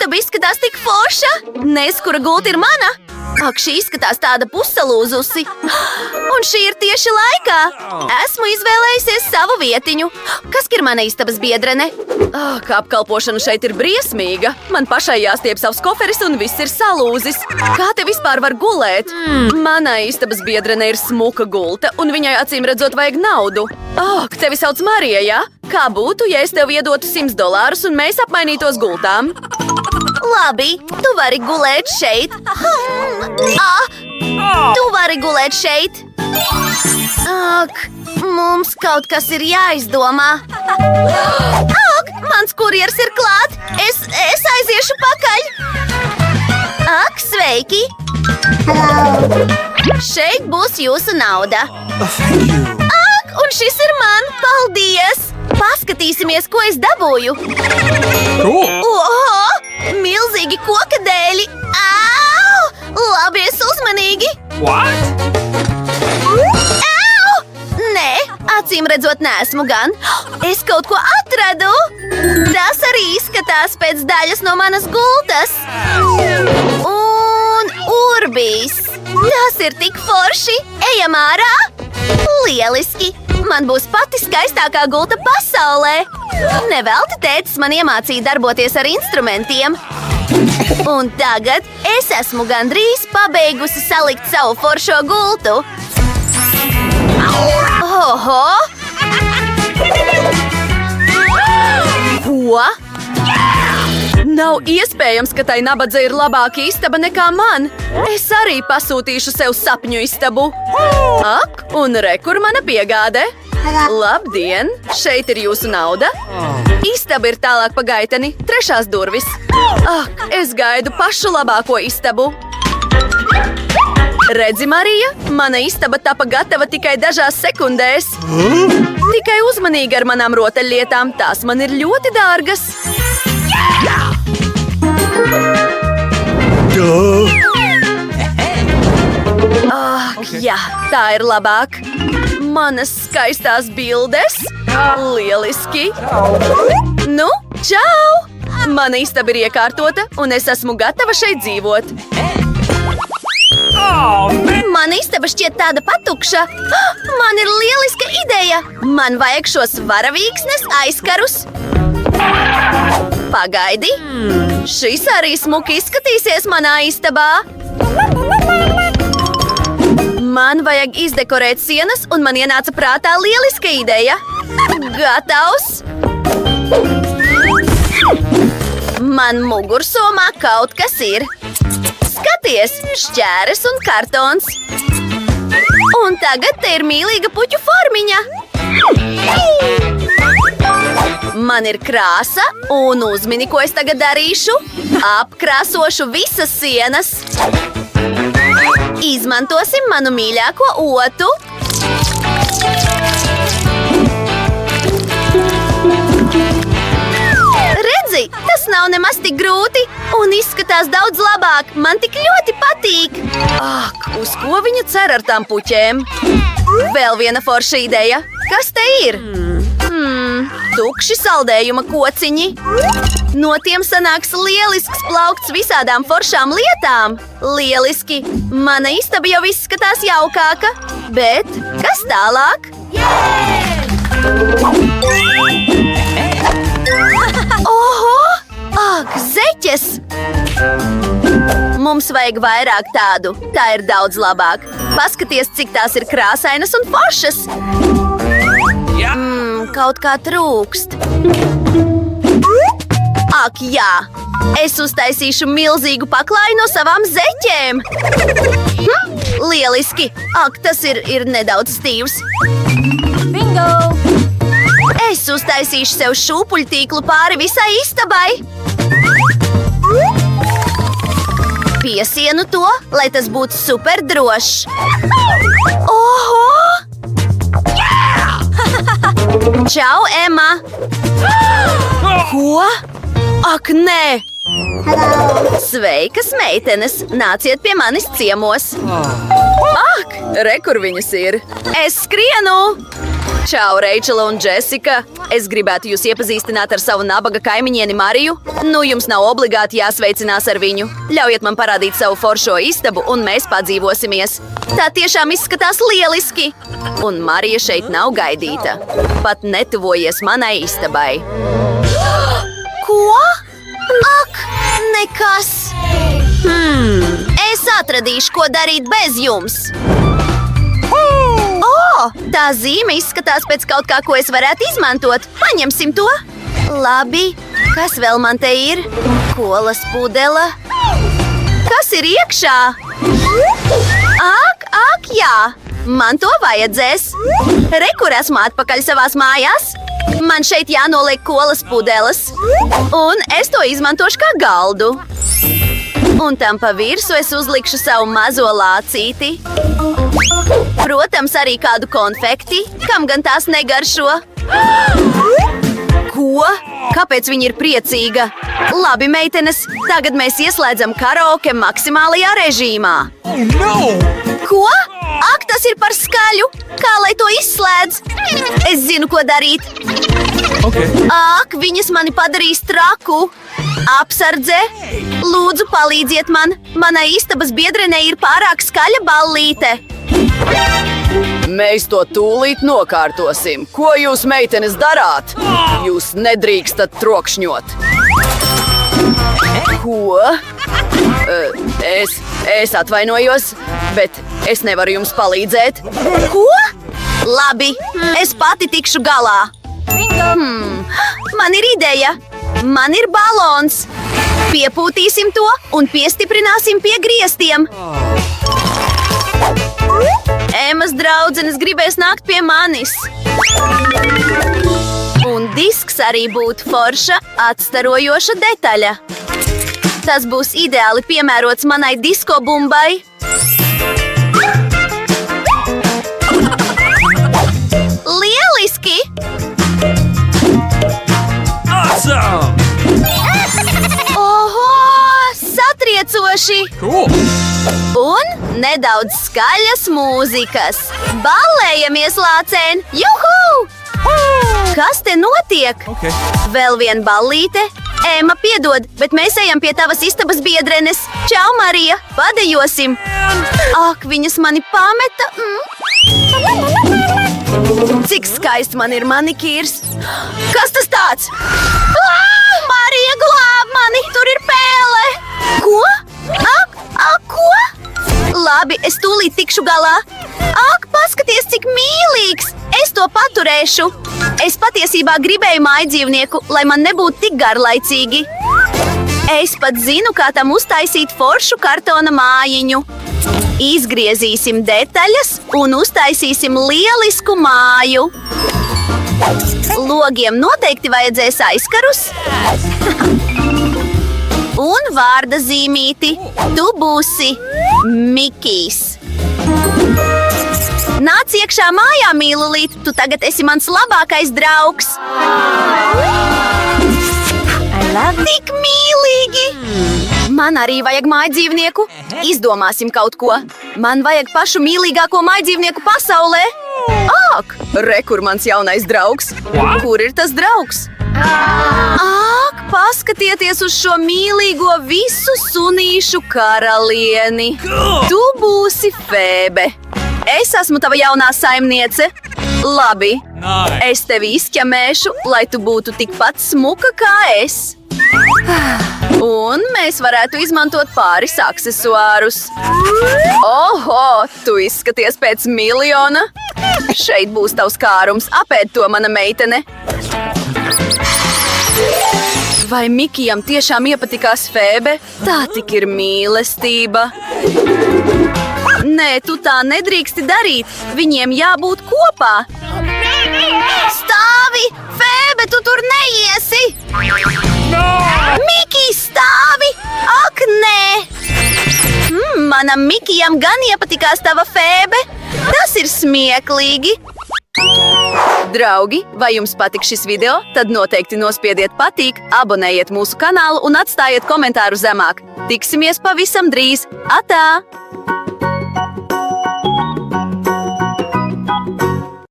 istaba izskatās tik forša. Nes, kura gulta ir mana. Ak, šī izskatās tāda pussalūzusi. Un šī ir tieši laikā. Esmu izvēlējusies savu vietiņu. Kas ir mana istabas biedrene? Kā apkalpošana šeit ir briesmīga. Man pašai jāstiep savs koferis un viss ir salūzis. Kā te vispār var gulēt? Manai istabas biedrene ir smuka gulta, un viņai acīm redzot vajag naudu. Ak, tevi sauc Marija, ja? Kā būtu, ja es tev iedotu $100 un mēs apmainītos gultām? Labi, tu vari gulēt šeit. Tu vari gulēt šeit. Ak, mums kaut kas ir jāizdomā. Ak, mans kurjers ir klāt. Es aiziešu pakaļ. Ak, sveiki. Šeit būs jūsu nauda. Ak, un šis ir man. Paldies. Paskatīsimies, ko es dabūju. Oho! Milzīgi koka dēļi! Au! Labies uzmanīgi! What? Au! Nē, acīm redzot neesmu gan. Es kaut ko atradu! Tas arī izskatās pēc daļas no manas gultas. Un urbīs! Tas ir tik forši! Ejam ārā! Lieliski! Man būs pati skaistākā gulta pasaulē! Nevelti tētis man iemācīja darboties ar instrumentiem. Un tagad es esmu gandrīz pabeigusi salikt savu foršo gultu. Oho! Ko? Nav iespējams, ka tai nabadze ir labāka istaba nekā man. Es arī pasūtīšu sev sapņu istabu. Ak, un re, kur mana piegāde? Labdien! Šeit ir jūsu nauda. Istaba ir tālāk pa gaiteni, 3. durvis. Ak, es gaidu pašu labāko istabu. Redzi, Marija, mana istaba tapa gatava tikai dažās sekundēs. Tikai uzmanīgi ar manām rotaļlietām, tās man ir ļoti dārgas. Ak, jā, tā ir labāk. Manas skaistās bildes. Lieliski. Nu, čau! Mana istaba ir iekārtota, un es esmu gatava šeit dzīvot. Mana istaba šķiet tāda patukša. Man ir lieliska ideja. Man vajag šos varavīksnes aizkarus. Pagaidi. Šis arī smuki izskatīsies manā istabā. Man vajag izdekorēt sienas, un man ienāca prātā lieliska ideja. Gatavs? Man mugursomā kaut kas ir. Skaties, šķēres un kartons. Un tagad te ir mīlīga puķu formiņa. Man ir krāsa, un uzmini, ko es tagad darīšu. Apkrāsošu visas sienas. Izmantosim manu mīļāko otu. Redzi, tas nav nemaz tik grūti un izskatās daudz labāk. Man tik ļoti patīk. Ak, uz ko viņa cer ar tām puķēm? Vēl viena forša ideja. Kas te ir? Tukši saldējuma kociņi. No tiem sanāks lielisks plaukts visādām foršām lietām. Lieliski! Mana istaba jau izskatās jaukāka. Bet kas tālāk? Oho! Ak, zeķes! Mums vajag vairāk tādu. Tā ir daudz labāk. Paskaties, cik tās ir krāsainas un foršas. Kaut kā trūkst. Ak, jā! Es uztaisīšu milzīgu paklāju no savām zeķēm! Lieliski! Ak, tas ir nedaudz stīvs. Bingo! Es uztaisīšu sev šūpuļtīklu pāri visai istabai. Piesienu to, lai tas būtu super drošs. Oho! Čau, Emma! Ko? Ak, nē! Sveikas, meitenes! Nāciet pie manis ciemos! Ak, re, kur viņas ir! Es skrienu! Čau, Reičela un Džesika! Es gribētu jūs iepazīstināt ar savu nabaga kaimiņieni Mariju. Nu, jums nav obligāti jāsveicinās ar viņu. Ļaujiet man parādīt savu foršo istabu, un mēs padzīvosimies. Tā tiešām izskatās lieliski! Un Marija šeit nav gaidīta. Pat netuvojies manai istabai. Ko? Ak, nekas! Es atradīšu, ko darīt bez jums. Tā zīme izskatās pēc kaut kā, ko es varētu izmantot. Paņemsim to. Labi, kas vēl man te ir? Kolas pudele. Kas ir iekšā? Ak, jā. Man to vajadzēs. Re, kur esmu atpakaļ savās mājās. Man šeit jānoliek kolas pudeles. Un es to izmantošu kā galdu. Un tam pa virsu es uzlikšu savu mazo lācīti. Protams, arī kādu konfekti, kam gan tās negaršo. Ko? Kāpēc viņa ir priecīga? Labi, meitenes, tagad mēs ieslēdzam karaoke maksimālajā režīmā. Ko? Ak, tas ir par skaļu! Kā lai to izslēdz? Es zinu, ko darīt. Ak, viņas mani padarīs traku. Apsardze! Lūdzu, palīdziet man! Manai istabas biedrenei ir pārāk skaļa ballīte! Mēs to tūlīt nokārtosim. Ko jūs, meitenes, darāt? Jūs nedrīkstat trokšņot. Ko? Es atvainojos, bet es nevaru jums palīdzēt. Ko? Labi, es pati tikšu galā. Man ir ideja. Man ir balons. Piepūtīsim to un piestiprināsim pie griestiem. Emas draudzenes gribēs nākt pie manis. Un disks arī būtu forša, atstarojoša detaļa. Tas būs ideāli piemērots manai disko bumbai. Lieliski! Awesome! Oho! Satriecoši! Cool! Un nedaudz skaļas mūzikas. Ballējamies, lācēn! Juhu! Kas te notiek? Okay. Vēl viena ballīte. Ema, piedod, bet mēs ejam pie tavas istabas biedrenes. Čau, Marija! Padejosim! Ak, viņas mani pameta! Cik skaisti man ir manikīrs! Kas tas tāds? Marija, glāb mani! Tur ir pēle! Ko? Ko? Labi, es tūlīt tikšu galā. Ak, paskaties, cik mīlīgs! Es to paturēšu. Es patiesībā gribēju mājdzīvnieku, lai man nebūtu tik garlaicīgi. Es pat zinu, kā tam uztaisīt foršu kartona mājiņu. Izgriezīsim detaļas un uztaisīsim lielisku māju. Logiem noteikti vajadzēs aizkarus. Un vārda zīmīti. Tu būsi Mikijs. Nāc iekšā mājā, mīlulīt. Tu tagad esi mans labākais draugs. Tik mīlīgi! Man arī vajag mājdzīvnieku. Izdomāsim kaut ko. Man vajag pašu mīlīgāko mājdzīvnieku pasaulē. Ak, re, kur mans jaunais draugs. Kur ir tas draugs? Ak, paskatieties uz šo mīlīgo visu sunīšu karalieni. Tu būsi Fēbe. Es esmu tava jaunā saimniece. Labi, es tevi izķemēšu, lai tu būtu tikpat smuka kā es. Un mēs varētu izmantot pāris aksesuārus. Oho, tu izskaties pēc miljona. Šeit būs tavs kārums, apēd to, mana meitene. Vai Mikijam tiešām iepatikās Fēbe? Tā tik ir mīlestība. Nē, tu tā nedrīksti darīt. Viņiem jābūt kopā. Stāvi! Fēbe, tu tur neiesi! Mikij, stāvi! Ak, nē! Manam Mikijam gan iepatikās tava Fēbe. Tas ir smieklīgi. Draugi, vai jums patika šis video? Tad noteikti nospiediet patīk, abonējiet mūsu kanālu un atstājiet komentāru zemāk. Tiksimies pavisam drīz! Atā!